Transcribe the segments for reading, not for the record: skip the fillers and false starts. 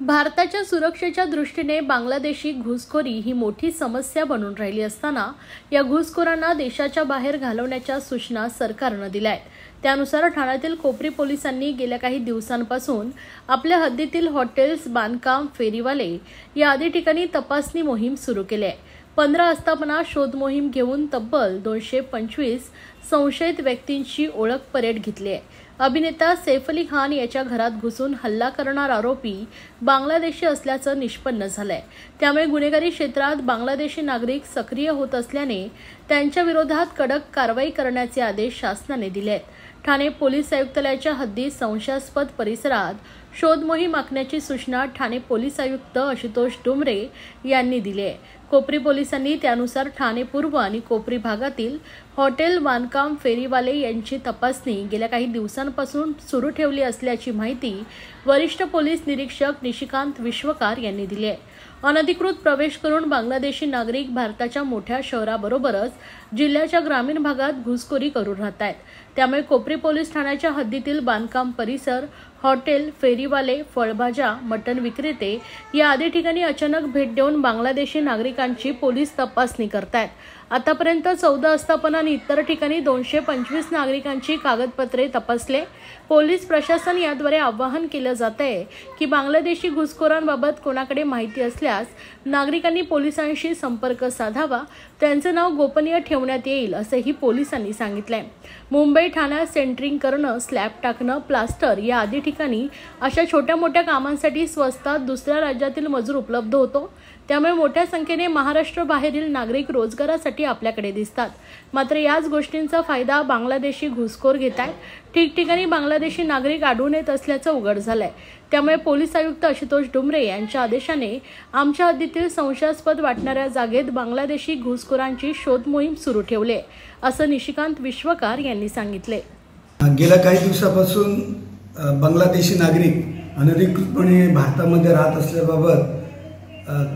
भारताच्या सुरक्षेच्या दृष्टीने बांगलादेशी घुसखोरी ही मोठी समस्या बनून राहिली असताना या घुसखोरांना देशाच्या बाहेर घालवण्याच्या सूचना सरकारने दिल्या आहेत। त्यानुसार ठाण्यातील कोपरी पोलिसांनी गेल्या काही दिवसांपासून आपल्या हद्दीतील हॉटेल्स, बांधकाम, फेरीवाले या आदी ठिकाणी तपासणी मोहीम सुरू केली आहे। 15 आस्थापना शोध मोहीम घेऊन तब्बल 225 संशयित व्यक्तींची ओळख परेड घेतली आहे। अभिनेता सैफ अली खान याच्या घरात घुसून हल्ला करणार आरोपी बांगलादेशी असल्याचं निष्पन्न झालंय। त्यामुळे गुन्हेगारी क्षेत्रात बांगलादेशी नागरिक सक्रिय होत असल्याने त्यांच्या विरोधात कडक कारवाई करण्याचे आदेश शासनाने दिले आहेत। ठाणे पोलीस आयुक्तालयाच्या हद्दीत संशयास्पद परिसरात शोध मोहीम आखण्याची सूचना ठाणे पोलीस आयुक्त आशुतोष डुमरे यांनी दिली आहे। कोपरी पोलिसांनी त्यानुसार ठाणे पूर्व आणि कोपरी भागातील हॉटेल, बांधकाम, फेरीवाले यांची तपासणी गेल्या काही दिवसांपासून सुरू ठेवली असल्याची माहिती वरिष्ठ पोलीस निरीक्षक निशिकांत विश्वकार यांनी दिली आहे। अनधिकृत प्रवेश करून बांगलादेशी नागरिक भारताच्या मोठ्या शहराबरोबरच जिल्ह्याच्या ग्रामीण भागात घुसखोरी करून राहत आहेत। त्यामुळे कोपरी पोलीस ठाण्याच्या हद्दीतील बांधकाम परिसर, हॉटेल, फेरीवाले, फळभाज्या, मटण विक्रेते या आदी ठिकाणी अचानक भेट देऊन बांगलादेशी नागरिकांची पोलीस तपासणी करतायत। आतापर्यंत 14 आस्थापना आणि इतर ठिकाणी 225 नागरिकांची कागदपत्रे तपासले। पोलीस प्रशासन याद्वारे आवाहन केलं जात आहे की बांगलादेशी घुसखोरांबाबत कोणाकडे माहिती असल्यास नागरिकांनी पोलिसांशी संपर्क साधावा, त्यांचं नाव गोपनीय ठेवण्यात येईल असेही पोलिसांनी सांगितलंय। मुंबई ठाण्यात सेंटरिंग करणं, स्लॅब टाकणं, प्लास्टर या आदी ठिकाणी अशा छोट्या मोठ्या कामांसाठी स्वस्तात दुसऱ्या राज्यातील मजूर उपलब्ध होतो। त्यामुळे मोठ्या संख्येने महाराष्ट्र बाहेरील नागरिक रोजगारासाठी आपल्याकडे दिसतात। मात्र याच गोष्टींचा फायदा बांगलादेशी घुसखोर घेत आहेत। ठिकठिकाणी बांगलादेशी नागरिक आढळून येत असल्याचं उघड झालंय। त्यामुळे पोलीस आयुक्त आशुतोष डुमरे यांच्या आदेशाने आमच्या हद्दीतील संशयास्पद वाटणाऱ्या जागेत बांगलादेशी घुसखोरांची शोध मोहीम सुरू ठेवली असं निशिकांत विश्वकार यांनी सांगितले। गेल्या काही दिवसापासून बांगलादेशी नागरिक अनधिकृतपणे भारतामध्ये राहत असल्याबाबत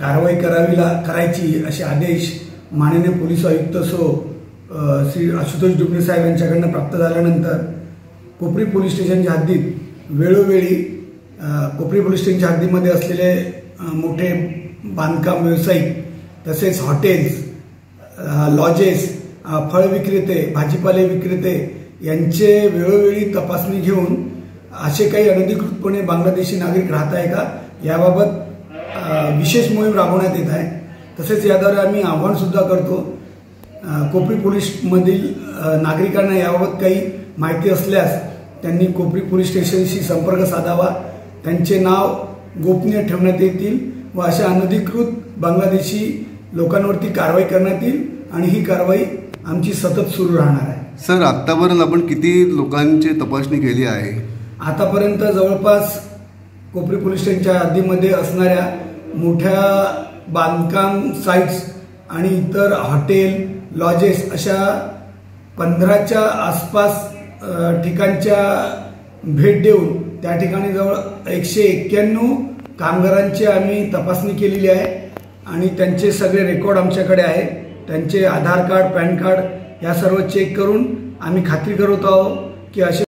कारवाई करायची असे आदेश माननीय पोलीस आयुक्त श्री आशुतोष डुमरे साहेब यांच्याकडून प्राप्त झाल्यानंतर कोपरी पोलीस स्टेशनच्या हद्दीत वेळोवेळी कोपरी पोलीस स्टेशनच्या हद्दीमध्ये असलेले मोठे बांधकाम व्यावसायिक, तसेच हॉटेल्स, लॉजेस, फळ विक्रेते, भाजीपाले विक्रेते यांचे वेळोवेळी तपासणी घेऊन असे काही अनधिकृतपणे बांगलादेशी नागरिक राहत आहे का याबाबत विशेष मोहीम राबवण्यात येत आहे। तसेच याद्वारे आम्ही आव्हान सुद्धा करतो, कोपरी पोलीसमधील नागरिकांना याबाबत काही माहिती असल्यास त्यांनी कोपरी पोलीस स्टेशनशी संपर्क साधावा, त्यांचे नाव गोपनीय ठेवण्यात येतील व अशा अनधिकृत बांगलादेशी लोकांवरती कारवाई करण्यात येईल आणि ही कारवाई आमची सतत सुरू राहणार आहे। सर, आतापर्यंत आपण किती लोकांची तपासणी केली आहे? आतापर्यंत जवळपास कोपरी पोलीस स्टेशनच्या हद्दीमध्ये असणाऱ्या मोठ्या बांधकाम साइट्स आणि इतर हॉटेल, लॉजेस अशा 15च्या आसपास ठिकाणच्या भेट देऊन त्या ठिकाणी जवळ 191 कामगारांची आम्ही तपासणी केलेली आहे आणि त्यांचे सगळे रेकॉर्ड आमच्याकडे आहे। त्यांचे आधार कार्ड, पॅन कार्ड या सर्व चेक करून आम्ही खात्री करत आहोत की असे